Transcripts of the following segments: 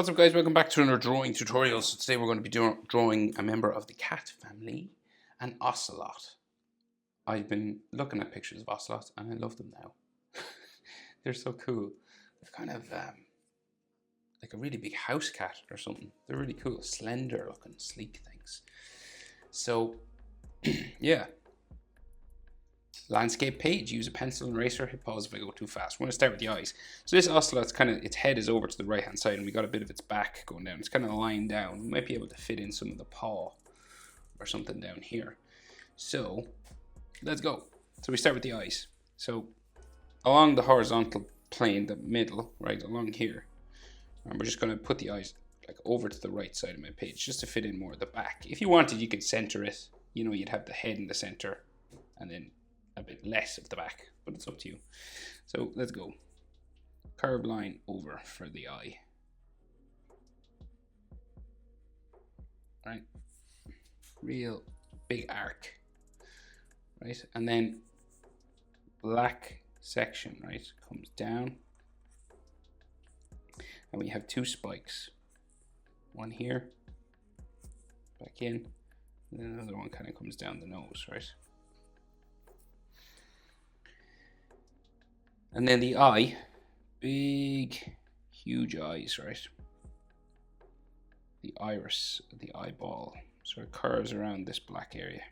What's up, guys? Welcome back to another drawing tutorial. So today we're going to be drawing a member of the cat family, an ocelot. I've been looking at pictures of ocelots and I love them now. They're so cool. They're kind of like a really big house cat or something. They're really cool, slender looking, sleek things. So yeah. Landscape page, use a pencil and eraser, hit pause if I go too fast. We're going to start with the eyes. So this ocelot's its head is over to the right hand side and we got a bit of its back going down. It's kind of lying down. We might be able to fit in some of the paw or something down here. So let's go. So we start with the eyes. So along the horizontal plane, the middle, right along here, and we're just going to put the eyes like over to the right side of my page just to fit in more of the back. If you wanted, you could center it. You know, you'd have the head in the center and then a bit less of the back, but it's up to you. So let's go. Curved line over for the eye. Right, real big arc. Right, and then black section, right, comes down, and we have two spikes. One here, back in, and then another one kind of comes down the nose, right? And then the eye, big, huge eyes, right? The iris, the eyeball, sort of curves around this black area,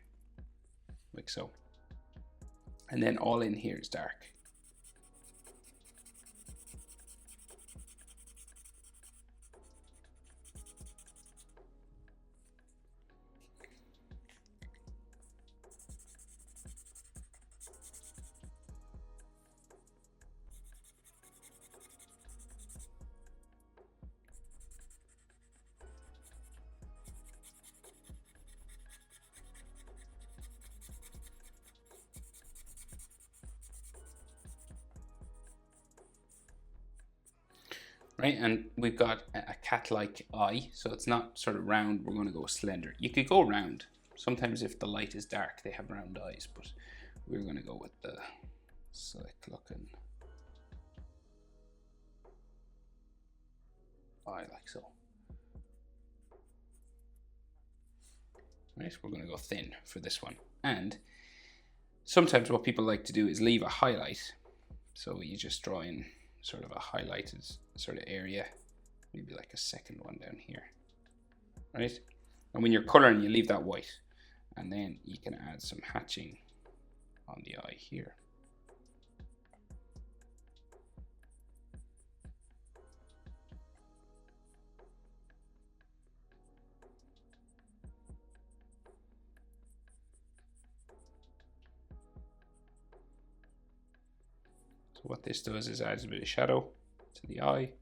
like so. And then all in here is dark. Right, and we've got a cat-like eye, so it's not sort of round. We're going to go slender. You could go round. Sometimes if the light is dark, they have round eyes, but we're going to go with the slick looking eye, like so. Right, we're going to go thin for this one. And sometimes what people like to do is leave a highlight. So you just draw in sort of a highlighted sort of area, maybe like a second one down here, right? And when you're coloring, you leave that white, and then you can add some hatching on the eye here. So what this does is adds a bit of shadow to the eye.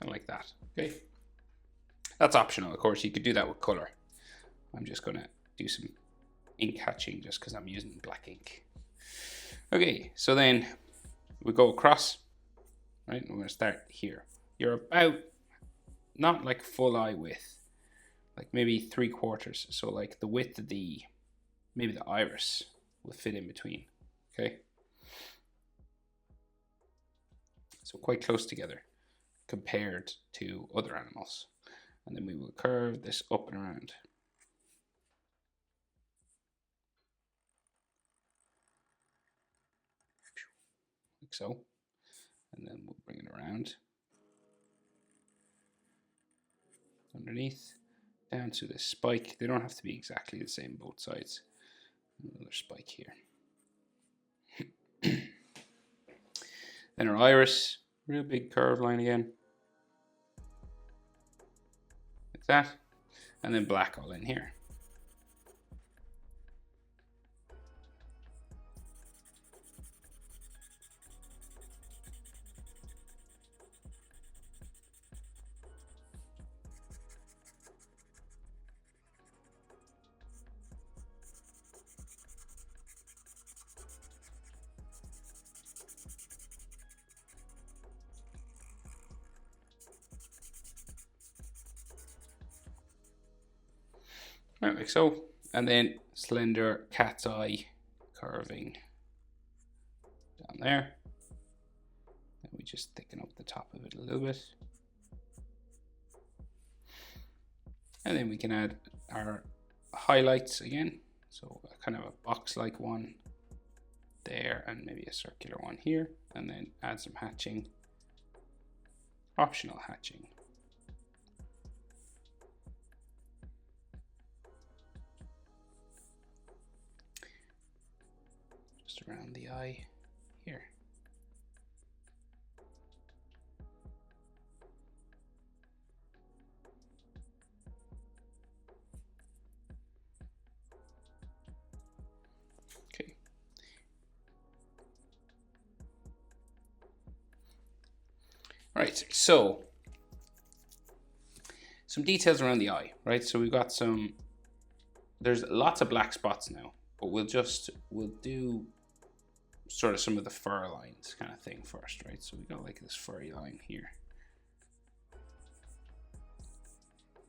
Kind of like that, okay? That's optional, of course. You could do that with color. I'm just gonna do some ink hatching just because I'm using black ink. Okay, so then we go across, right? We're gonna start here. You're about, not like full eye width, like maybe 3/4. So like the width of maybe the iris will fit in between, okay? So quite close together compared to other animals. And then we will curve this up and around. Like so. And then we'll bring it around. Underneath. Down to this spike. They don't have to be exactly the same both sides. Another spike here. Then our iris, real big curved line again. Like that. And then black all in here. Like so, and then slender cat's eye curving there. And we just thicken up the top of it a little bit. And then we can add our highlights again. So kind of a box-like one there, and maybe a circular one here, and then add some hatching, optional hatching. Just around the eye here. Okay. Right, so some details around the eye, right? So we've got there's lots of black spots now, but we'll do sort of some of the fur lines kind of thing first, right? So we got like this furry line here.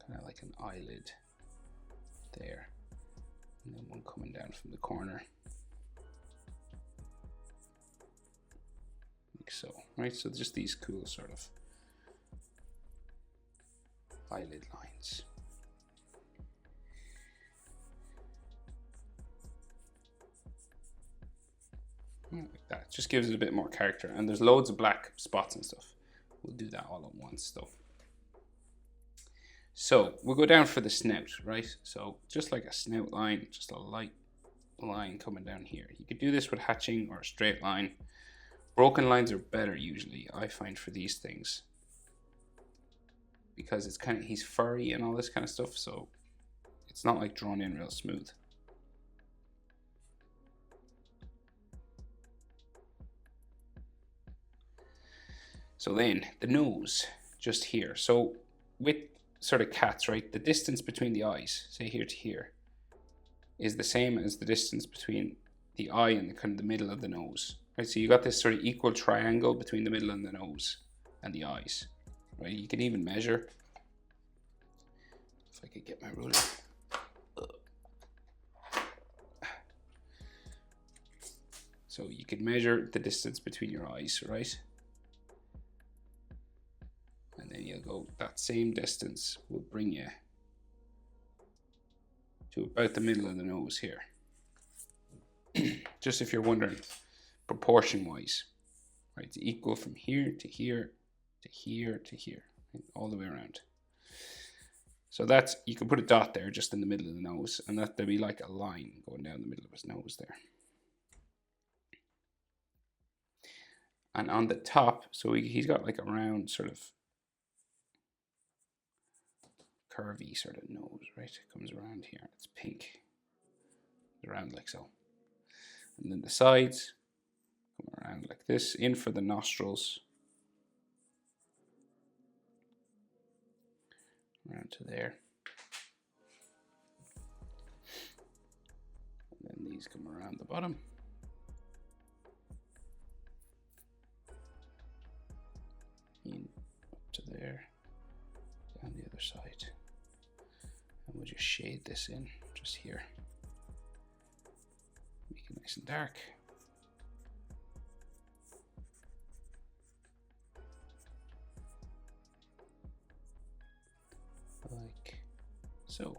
Kind of like an eyelid there. And then one coming down from the corner. Like so, right? So just these cool sort of eyelid lines. Like that, just gives it a bit more character, and there's loads of black spots and stuff. We'll do that all at once though. So we'll go down for the snout, right? So just like a snout line, just a light line coming down here. You could do this with hatching or a straight line. Broken lines are better usually, I find, for these things, because it's kind of, he's furry and all this kind of stuff, so it's not like drawn in real smooth. So then the nose just here. So with sort of cats, right, the distance between the eyes, say here to here, is the same as the distance between the eye and the kind of the middle of the nose, right? So you got this sort of equal triangle between the middle and the nose and the eyes, right? You can even measure, if I could get my ruler. So you could measure the distance between your eyes, right? And then you'll go, that same distance will bring you to about the middle of the nose here. Just if you're wondering, proportion wise, right? It's equal from here to here to here to here, right? All the way around. So that's, you can put a dot there just in the middle of the nose, and that there'll be like a line going down the middle of his nose there. And on the top, so he's got like a round sort of curvy sort of nose, right? It comes around here. It's pink. It's around like so. And then the sides come around like this, in for the nostrils. Around to there. And then these come around the bottom. In, up to there. Down the other side. And we'll just shade this in just here. Make it nice and dark. Like so.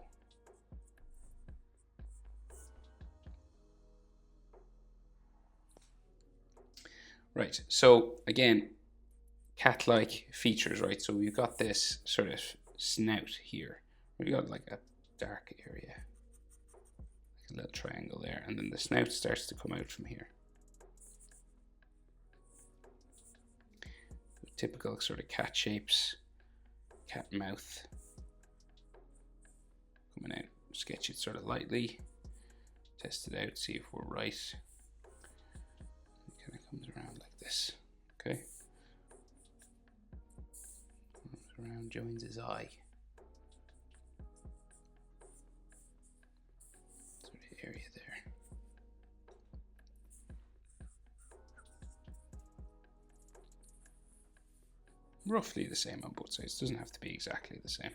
Right, so again, cat-like features, right? So we've got this sort of snout here. We've got like a dark area, like a little triangle there, and then the snout starts to come out from here. Typical sort of cat shapes, cat mouth coming out. Sketch it sort of lightly, test it out, see if we're right. It kind of comes around like this, okay? Comes around, joins his eye. Sort of area there. Roughly the same on both sides, doesn't have to be exactly the same.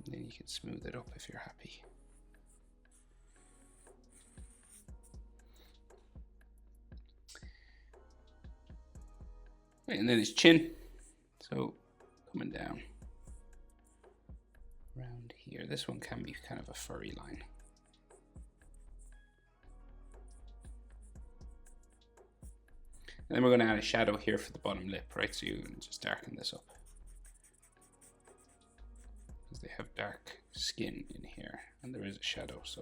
And then you can smooth it up if you're happy. Right, and then his chin. So coming down around here. This one can be kind of a furry line. And then we're going to add a shadow here for the bottom lip, right? So you can just darken this up. Because they have dark skin in here, and there is a shadow, so.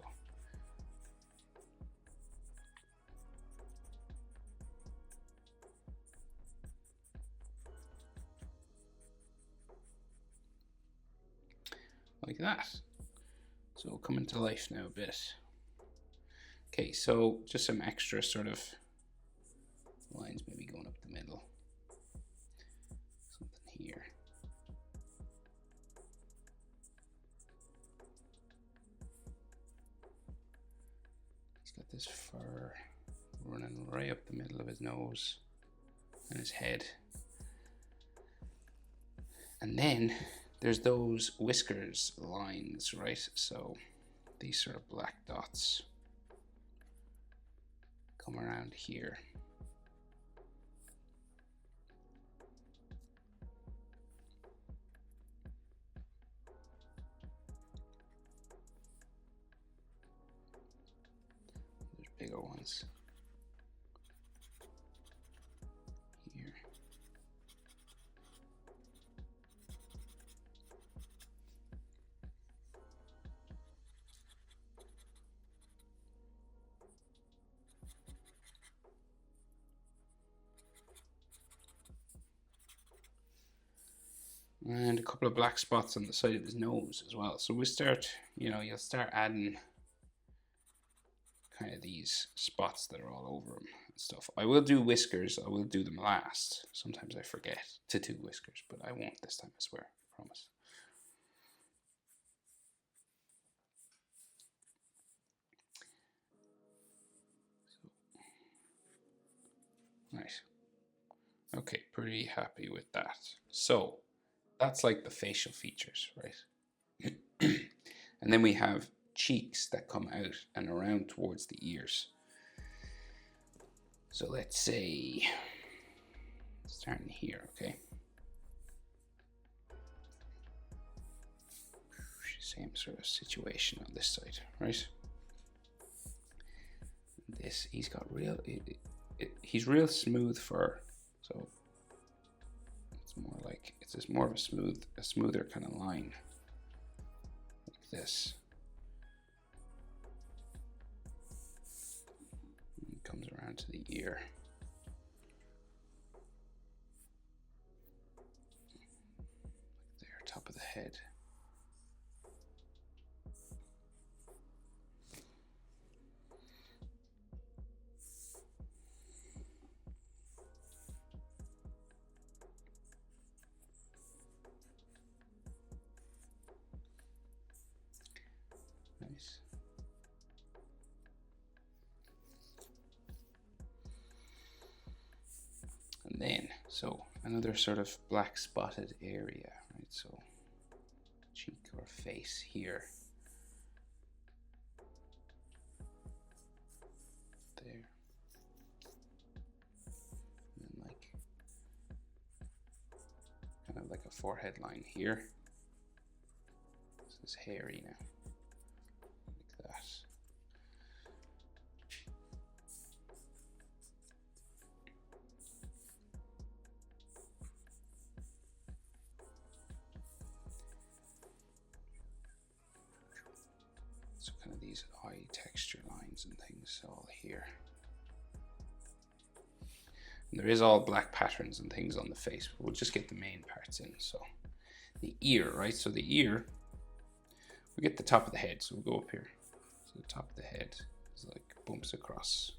Like that. So coming to life now a bit. Okay, so just some extra sort of lines maybe going up the middle. Something here. He's got this fur running right up the middle of his nose and his head. And then there's those whiskers lines, right? So these sort of black dots come around here. There's bigger ones here. And a couple of black spots on the side of his nose as well. So we start, you'll start adding kind of these spots that are all over him and stuff. I will do whiskers. I will do them last. Sometimes I forget to do whiskers, but I won't this time, I swear. I promise. Nice. Okay, pretty happy with that. So that's like the facial features, right? And then we have cheeks that come out and around towards the ears. So let's say, starting here, okay? Same sort of situation on this side, right? This, he's got real, he's real smooth fur, so it's more like, it's just more of a smoother kind of line, like this. And it comes around to the ear. There, top of the head. Nice. And then, so another sort of black spotted area, right? So cheek or face here. There. And then like, kind of like a forehead line here. This is hairy now. Like that. So kind of these eye texture lines and things all here. And there is all black patterns and things on the face, but we'll just get the main parts in. So the ear, right? So the ear, we get the top of the head. So we'll go up here. So the top of the head is like bumps across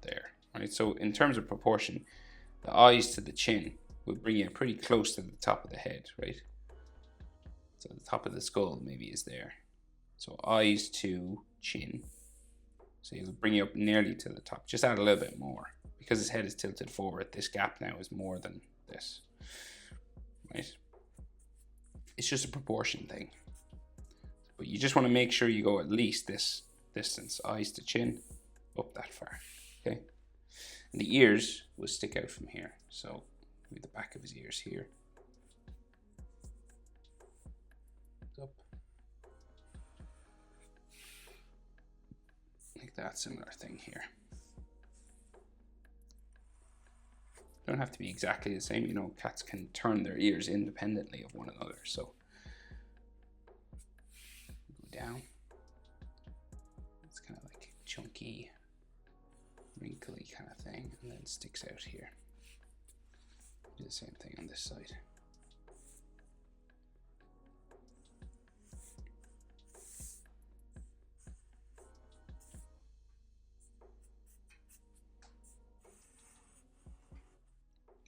there, right? So in terms of proportion, the eyes to the chin will bring you pretty close to the top of the head, right? So the top of the skull maybe is there. So eyes to chin. So you'll bring you up nearly to the top. Just add a little bit more. Because his head is tilted forward, this gap now is more than this. Right? It's just a proportion thing. But you just want to make sure you go at least this distance. Eyes to chin, up that far. Okay? And the ears will stick out from here. So maybe the back of his ears here. Up. Like that, similar thing here. Don't have to be exactly the same, you know, cats can turn their ears independently of one another, so go down. It's kind of like chunky, wrinkly kind of thing, and then sticks out here. Do the same thing on this side.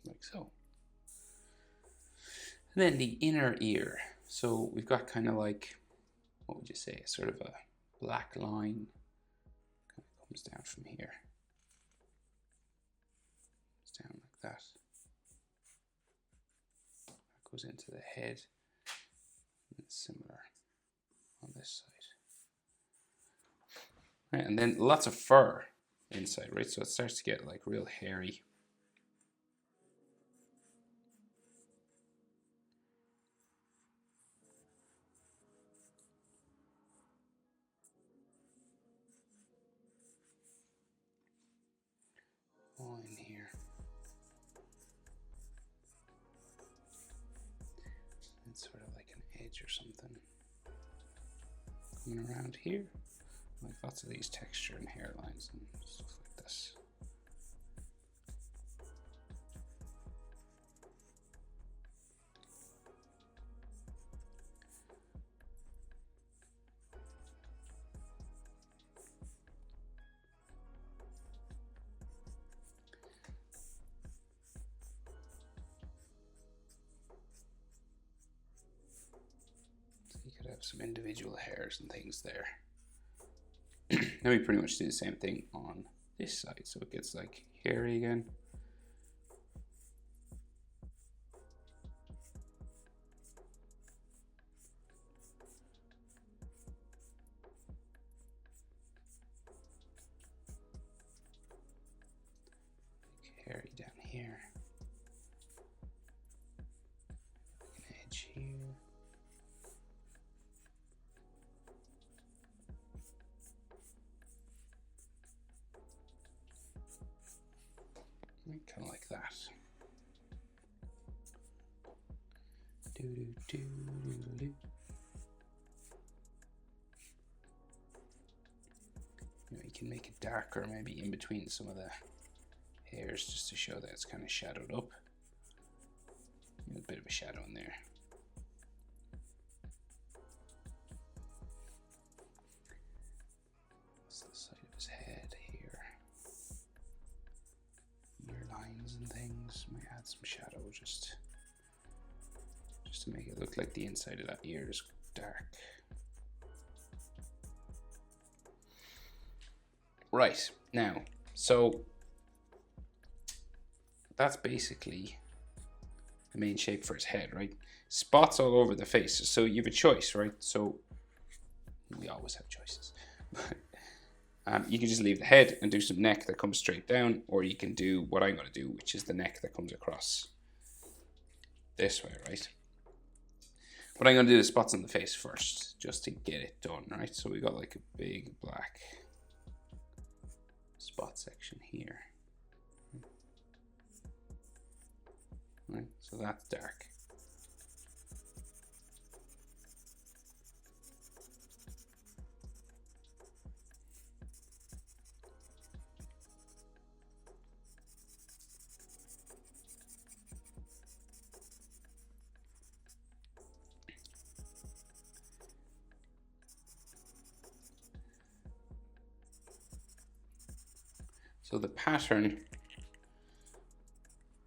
Like so. And then the inner ear. So we've got kind of like, what would you say, sort of a black line. Kind of comes down from here. It's down like that. That goes into the head. And it's similar on this side. Right, and then lots of fur inside, right? So it starts to get like real hairy. All in here. It's sort of like an edge or something coming around here. Like lots of these texture and hairlines and stuff like this. So you could have some individual hairs and things there. Then we pretty much do the same thing on this side, so it gets like hairy again. Hairy down here. Like an edge here. Kind of like that. Do do do do do. You can make it darker, maybe in between some of the hairs, just to show that it's kind of shadowed up. A bit of a shadow in there. That's the side of his head here. Ear lines and things. Might add some shadow just to make it look like the inside of that ear is dark. Right, now, so that's basically the main shape for his head, right? Spots all over the face, so you have a choice, right? So we always have choices. You can just leave the head and do some neck that comes straight down, or you can do what I'm going to do, which is the neck that comes across this way, right? But I'm going to do the spots on the face first, just to get it done, right? So we got like a big black spot section here. Right, so that's dark. So the pattern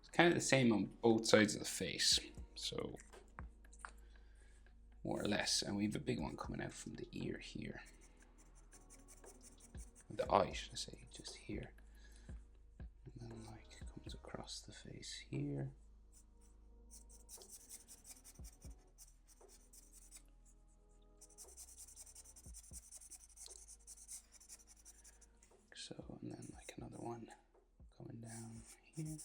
is kind of the same on both sides of the face, so more or less. And we have a big one coming out from the ear here. The eye, should I say, just here. And then like comes across the face here. So, and then like another one coming down here.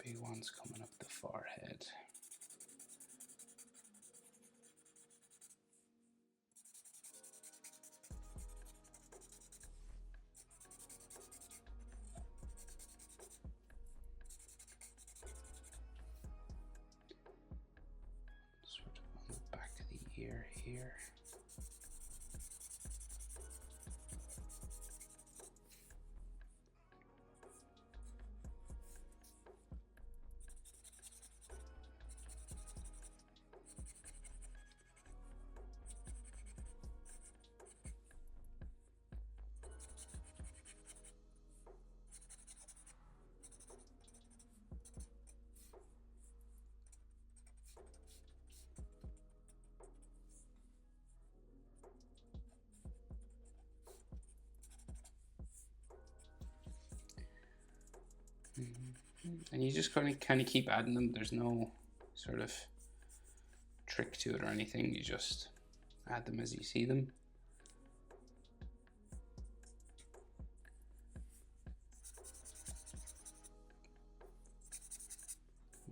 Big ones coming up the forehead. Sort of on the back of the ear here. And you just kind of keep adding them. There's no sort of trick to it or anything. You just add them as you see them.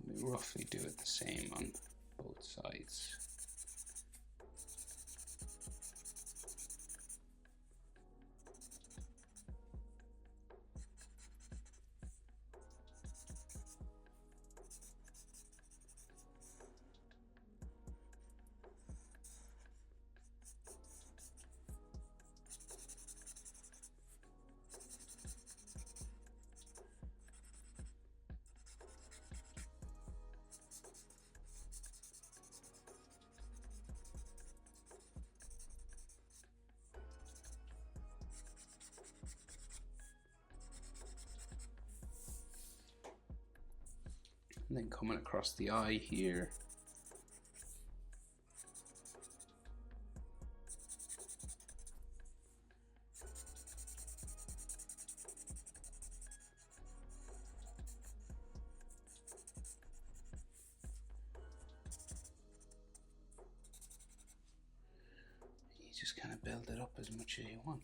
We roughly do it the same on both sides. And then coming across the eye here. You just kind of build it up as much as you want.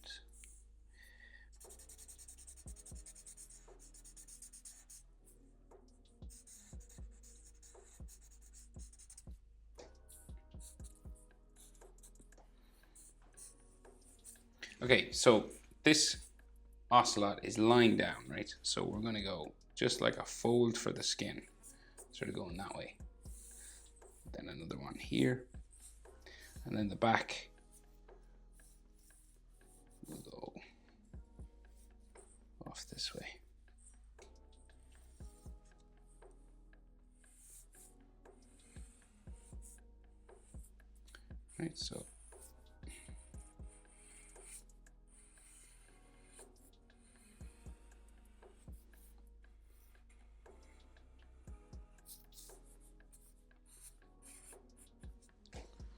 Okay, so this ocelot is lying down, right? So we're going to go just like a fold for the skin, sort of going that way. Then another one here, and then the back will go off this way. Right, so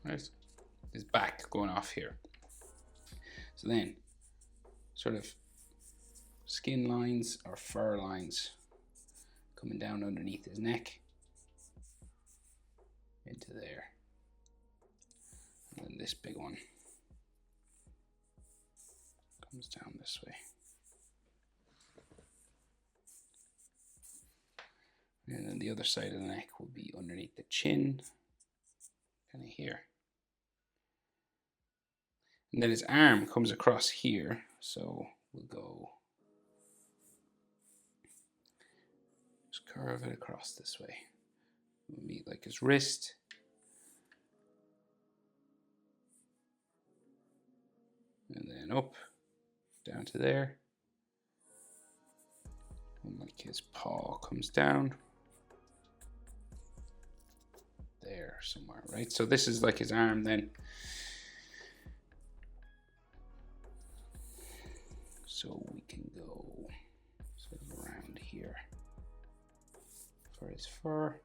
right, his back going off here. So then, sort of skin lines or fur lines coming down underneath his neck into there. And then this big one comes down this way. And then the other side of the neck will be underneath the chin, kind of here. And then his arm comes across here, so we'll go, just curve it across this way. We'll meet like his wrist. And then up, down to there. And like his paw comes down. There somewhere, right? So this is like his arm then. So we can go sort of around here for his fur.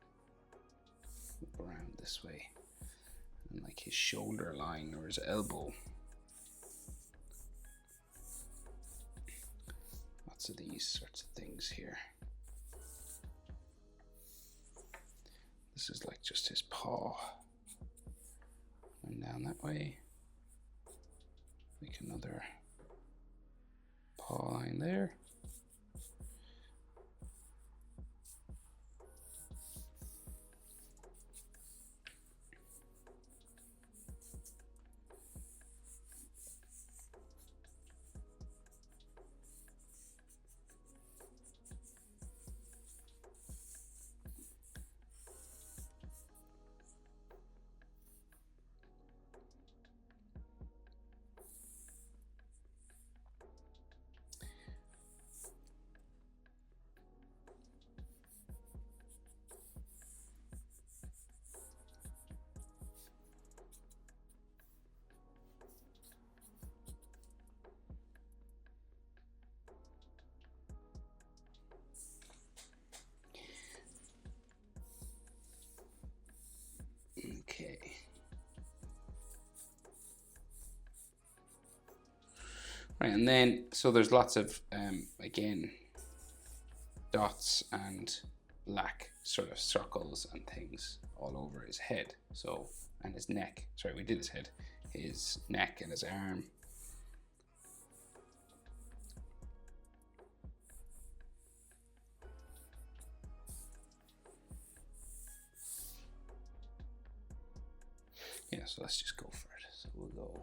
around this way, and like his shoulder line or his elbow. Lots of these sorts of things here. This is like just his paw. And down that way. Like another paw line there. Okay. Right, and then, so there's lots of, again, dots and black sort of circles and things all over his head. So, and his neck. Sorry, we did his head. His neck and his arm. Yeah, so let's just go for it. So we'll go.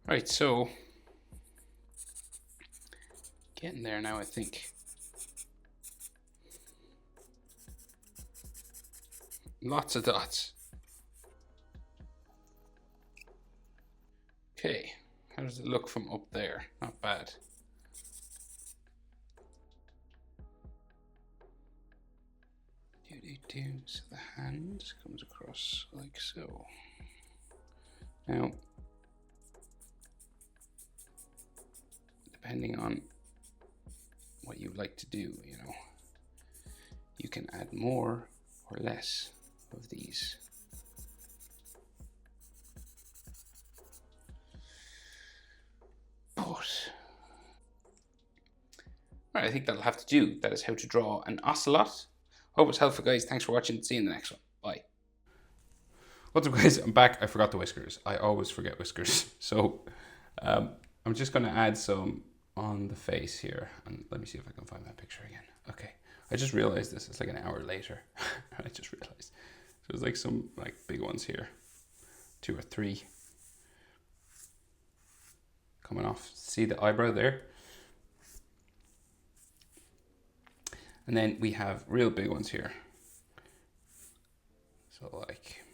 Right, so getting there now, I think. Lots of dots. Okay, how does it look from up there? Not bad. So the hand comes across like so. Now, depending on what you like to do, you know, you can add more or less of these. But, right, I think that'll have to do. That is how to draw an ocelot. Hope it's helpful, guys. Thanks for watching. See you in the next one. Bye. What's up, guys? I'm back. I forgot the whiskers. I always forget whiskers. So I'm just going to add some on the face here. And let me see if I can find that picture again. Okay. I just realized this. It's like an hour later. I just realized. So there's like some like big ones here. 2 or 3. Coming off. See the eyebrow there? And then we have real big ones here. So like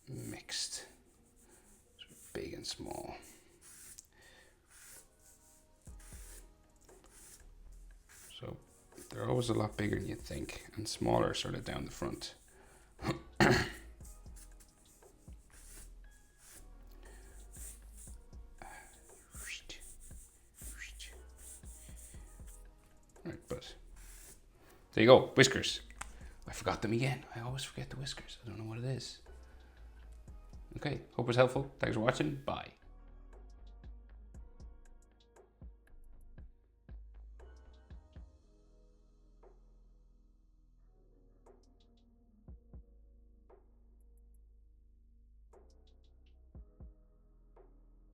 mixed, sort of big and small. So they're always a lot bigger than you'd think, and smaller sort of down the front. Right, but there you go, whiskers. I forgot them again. I always forget the whiskers. I don't know what it is. Okay, hope it was helpful. Thanks for watching. Bye.